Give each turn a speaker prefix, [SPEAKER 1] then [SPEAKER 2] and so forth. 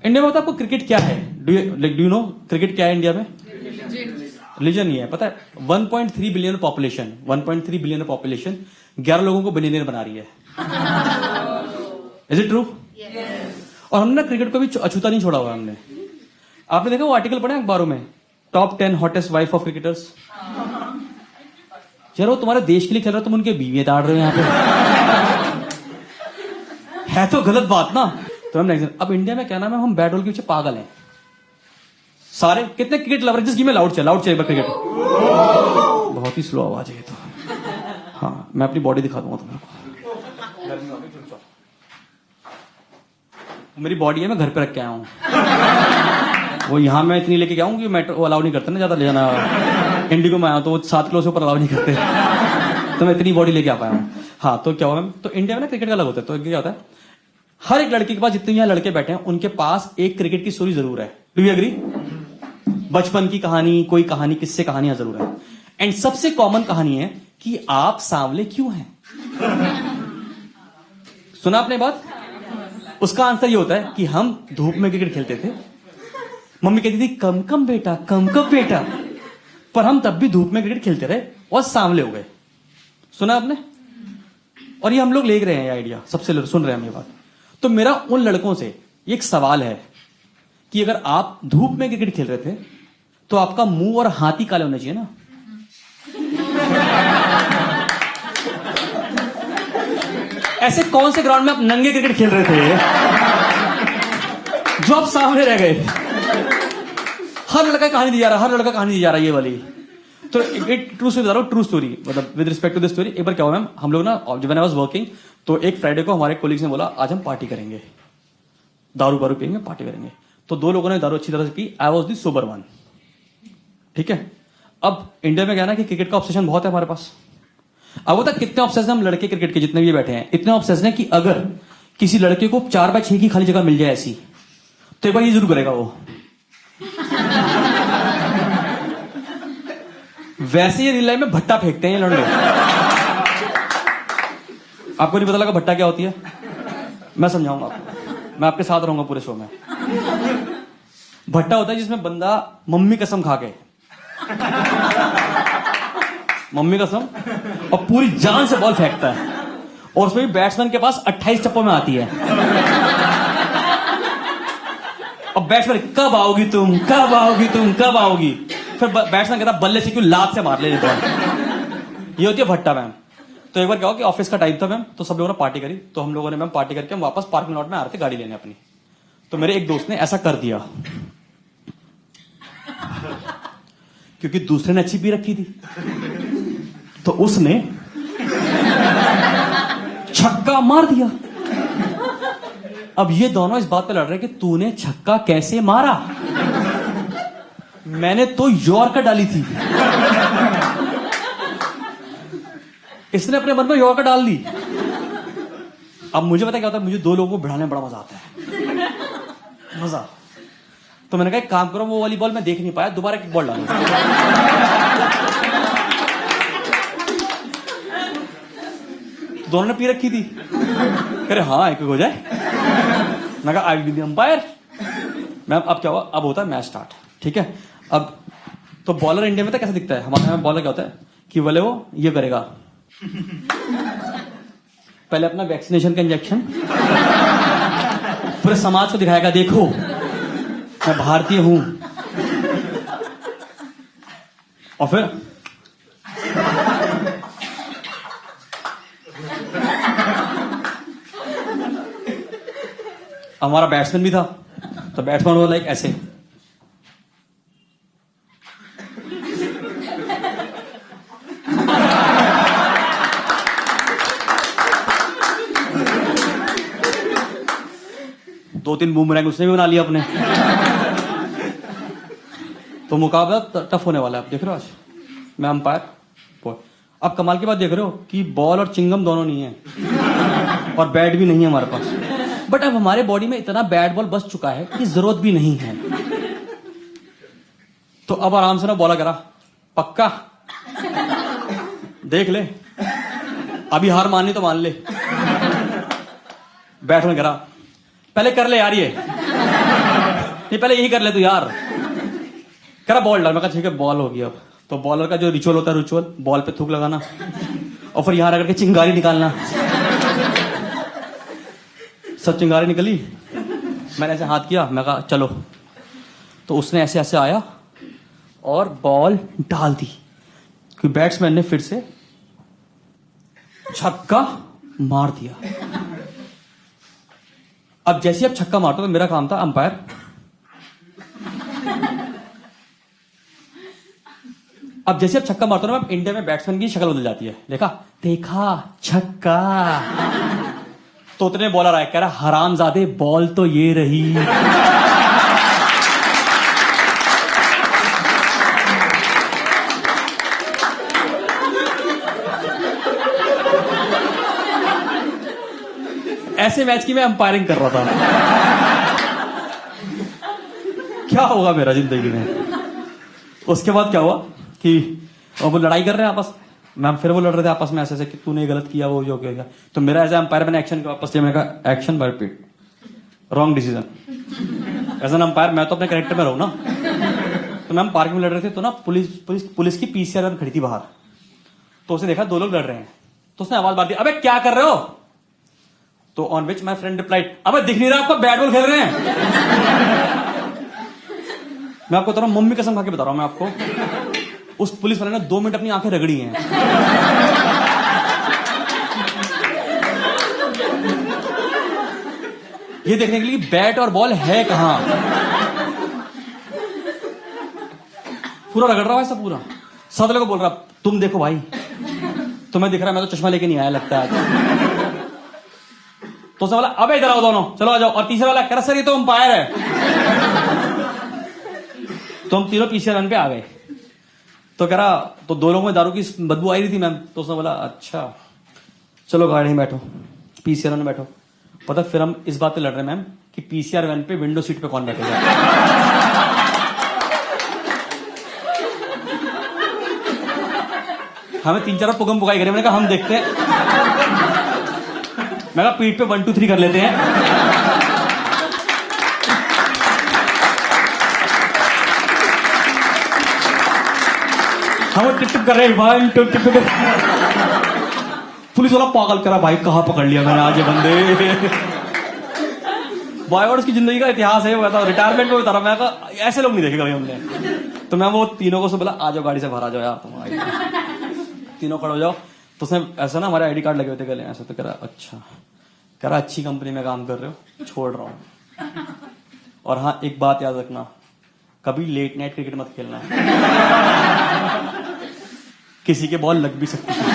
[SPEAKER 1] India में आपको cricket क्या है? डू यू नो क्रिकेट क्या है इंडिया में? रिलीजन ही है। पता है 1.3 बिलियन पॉपुलेशन, 1.3 बिलियन पॉपुलेशन 11 लोगों को बिलियनियर बना रही है। Is it true? और हमने ना क्रिकेट को भी अछूता नहीं छोड़ा हुआ हमने। आपने देखा वो आर्टिकल पढ़ा अखबारों में, top 10 hottest wife of cricketers. यार वो तुम्हारे देश के लिए खेल रहे हो, तुम उनके बीवियां ताड़ रहे हो यहाँ पे। है तो गलत बात ना। तो हम नेक्स्ट, अब इंडिया में क्या नाम है, हम बैट बॉल के पीछे पागल हैं सारे। कितने क्रिकेट लवर, जिस गेम में लाउड चाहिए क्रिकेट। बहुत ही स्लो आवाज है ये तो। हाँ मैं अपनी बॉडी दिखा दूंगा तुम्हें। मेरी बॉडी है, मैं घर पे रख के आया हूं। वो यहां मैं इतनी लेके गया हूं कि मेट्रो अलाउ नहीं करते ना ज्यादा ले जाना। इंडिगो में आया तो वो 7 किलो से ऊपर अलाउ नहीं करते। तो मैं इतनी बॉडी लेके आ पाया हूं। हाँ तो क्या हुआ मैम, तो इंडिया में ना क्रिकेट का अलग होता है। तो क्या होता है, हर एक लड़के के पास, जितने यहाँ लड़के बैठे हैं उनके पास एक क्रिकेट की स्टोरी जरूर है। Do you agree? बचपन की कहानी, कोई कहानी, किससे कहानियां जरूर है। एंड सबसे कॉमन कहानी है कि आप सांवले क्यों हैं। सुना आपने बात? उसका आंसर ये होता है कि हम धूप में क्रिकेट खेलते थे, मम्मी कहती थी कम कम बेटा, कम कम बेटा, पर हम तब भी धूप में क्रिकेट खेलते रहे और सांवले हो गए। सुना आपने? और ये हम लोग ले रहे हैं ये आइडिया, सबसे सुन रहे हैं हम ये बात। तो मेरा उन लड़कों से एक सवाल है कि अगर आप धूप में क्रिकेट खेल रहे थे तो आपका मुंह और हाथ ही काले होने चाहिए ना। ऐसे कौन से ग्राउंड में आप नंगे क्रिकेट खेल रहे थे जो आप सामने रह गए? हर लड़का कहानी दी जा रहा है, हर लड़का कहानी दी जा रहा है ये वाली। तो एक ट्रू स्टोरी बता रहा हूं, ट्रू स्टोरी, मतलब with respect to this story. एक बार क्या हुआ मैम, हम लोग ना व्हेन आई वाज वर्किंग, तो एक फ्राइडे को हमारे कोलिग्स ने बोला आज हम पार्टी करेंगे, दारू बारू पियेंगे, पार्टी करेंगे। तो 2 लोगों ने दारू अच्छी तरह से P, I was the sober one. ठीक है, अब इंडिया में क्या ना कि क्रिकेट का ऑब्सेशन बहुत है हमारे पास। अब होता कितने ऑब्सेशन हम लड़के क्रिकेट के जितने भी बैठे हैं, इतने ऑब्सेशन है कि अगर किसी लड़के को 4x6 की खाली जगह मिल जाए ऐसी, तो एक बार ये जरूर करेगा वो। वैसे ये रियल लाइफ में भट्टा फेंकते हैं ये लड़के। आपको नहीं पता लगा भट्टा क्या होती है? मैं समझाऊंगा आपको, मैं आपके साथ रहूंगा पूरे शो में। भट्टा होता है जिसमें बंदा मम्मी कसम खा के, मम्मी कसम, और पूरी जान से बॉल फेंकता है, और उसमें भी बैट्समैन के पास 28 चप्पों में आती है। और बैट्समैन कब आओगी तुम, कब आओगी तुम, कब आओगी? फिर बैट्समैन कहता बल्ले से क्यों लात से मार ले बॉल। ये होती है भट्टा मैम। तो एक बार क्या हुआ कि ऑफिस का टाइम था मैम, तो सब लोगों ने पार्टी करी। तो हम लोगों ने मैम पार्टी करके हम वापस पार्किंग लॉट में आ रहे थे गाड़ी लेने अपनी। तो मेरे एक दोस्त ने ऐसा कर दिया, क्योंकि दूसरे ने अच्छी पी रखी थी, तो उसने छक्का मार दिया। अब ये दोनों इस बात पे लड़ रहे कि तूने छक्का कैसे मारा। मैंने तो यॉर्कर डाली थी, इसने अपने मन में यॉर्कर डाल दी। अब मुझे पता क्या होता है, मुझे 2 लोगों को भिड़ाने में बड़ा मजा आता है, मजा। तो मैंने कहा एक काम करो, वो वाली बॉल मैं देख नहीं पाया, दोबारा एक बॉल डालो। दोनों ने पी रखी थी, कह रहे हाँ एक हो जाए। मैं कहा I will be the umpire. Ma'am अब क्या हुआ, अब होता है मैच स्टार्ट। ठीक है, अब तो बॉलर इंडिया में तो कैसे दिखता है, हमारे यहाँ बॉलर क्या होता है कि बोले वो ये करेगा, पहले अपना वैक्सीनेशन का इंजेक्शन पूरे समाज को दिखाएगा, देखो मैं भारतीय हूं, और फिर हमारा बैट्समैन भी था, तो बैट्समैन वो लाइक ऐसे, दो 3 बूमरैंग उसने भी बना लिया अपने। तो मुकाबला टफ होने वाला है। आप देख रहे हो आज मैं अंपायर। अब कमाल की बात देख रहे हो कि बॉल और चिंगम दोनों नहीं है और बैट भी नहीं है हमारे पास, बट अब हमारे बॉडी में इतना बैट बॉल बच चुका है कि जरूरत भी नहीं है। तो अब आराम से ना बॉला करा, पक्का देख ले, अभी हार माननी तो मान ले। बैट्समैन करा, पहले कर ले यार ये। नहीं पहले यही कर ले तू यार। कह रहा बॉल डाल। मैं कहा ठीक है बॉल होगी। अब तो बॉलर का जो रिचुअल होता है, रिचुअल बॉल पे थूक लगाना और फिर यहां रगड़ के चिंगारी निकालना। सब चिंगारी निकली, मैंने ऐसे हाथ किया, मैं कहा चलो। तो उसने ऐसे ऐसे आया और बॉल डाल दी कि बैट्समैन ने फिर से छक्का मार दिया। अब जैसे अब छक्का मारता तो मेरा काम था अंपायर, अब जैसे अब छक्का मारता ना, अब इंडिया में बैट्समैन की शक्ल बदल जाती है। देखा छक्का। तो उतने बॉलर आए, कह रहा हरामजादे बॉल तो ये रही। ऐसे मैच की मैं अंपायरिंग कर रहा था। क्या होगा मेरा जिंदगी में। उसके बाद क्या हुआ कि वो लड़ाई कर रहे हैं आपस में, फिर वो लड़ रहे थे आपस में ऐसे ऐसे कि तूने ये गलत किया, वो जो किया। तो मेरा एज अंपायर मैंने एक्शन वापस लिया। मैंने कहा action by repeat, wrong decision. As an umpire मैं तो अपने कैरेक्टर में रहूं ना। तो मैम पार्क में लड़ रहे थे, तो ना पुलिस की पीसीआर वैन खड़ी थी बाहर। तो उसने देखा 2 लोग लड़ रहे हैं, तो उसने आवाज मार दी, अबे क्या कर रहे हो। तो on which my friend replied, अबे दिख नहीं रहा आपको बैट बॉल खेल रहे हैं। मैं आपको बता रहा हूं, मम्मी कसम खा के बता रहा हूं मैं आपको, उस पुलिस वाले ने 2 मिनट अपनी आंखें रगड़ी हैं। ये देखने के लिए बैट और बॉल है कहां। पूरा रगड़ रहा है सब, पूरा सब लोगों को बोल रहा तुम देखो भाई, तुम्हें दिख रहा है, मैं तो चश्मा लेके नहीं आया लगता है। तो सब बोला अबे इधर आओ दोनों, चलो आ जाओ। और तीसरा वाला कह रहा सर ये तो अंपायर है। तो हम तीनों पीसीआर रन पे आ गए। तो कह रहा, तो 2 लोगों में दारू की बदबू आई रही थी मैम। तो उसने बोला अच्छा चलो गाड़ी में बैठो, पीसीआर में बैठो। पता फिर हम इस बात पे लड़ रहे हैं मैम कि पीसीआर वैन पे विंडो सीट पे कौन बैठेगा। हमें 3-4 बार पुगम पुगाई करी। मैंने कहा हम देखते हैं, मैं कहा पीठ पे 1 2 3 कर लेते हैं। हम टिप टिप कर रहे हैं, 1 2 टिप टिप। पुलिस वाला पागल करा, भाई कहां पकड़ लिया मैंने आज ये बंदे। बॉयवर्ड्स की जिंदगी का इतिहास है, वो रिटायरमेंट में बता रहा। मैं कहा ऐसे लोग नहीं देखे कभी हमने। तो मैं वो तीनों को से बोला आ जाओ गाड़ी से बाहर आ जाओ यार, तुम तीनों खड़े हो जाओ। तो उसने ऐसा ना, हमारे आईडी कार्ड लगे हुए थे गले ऐसे। तो कह रहा अच्छा, कह रहा अच्छी कंपनी में काम कर रहे हो, छोड़ रहा हूं। और हाँ एक बात याद रखना, कभी लेट नाइट क्रिकेट मत खेलना, किसी के बॉल लग भी सकती है।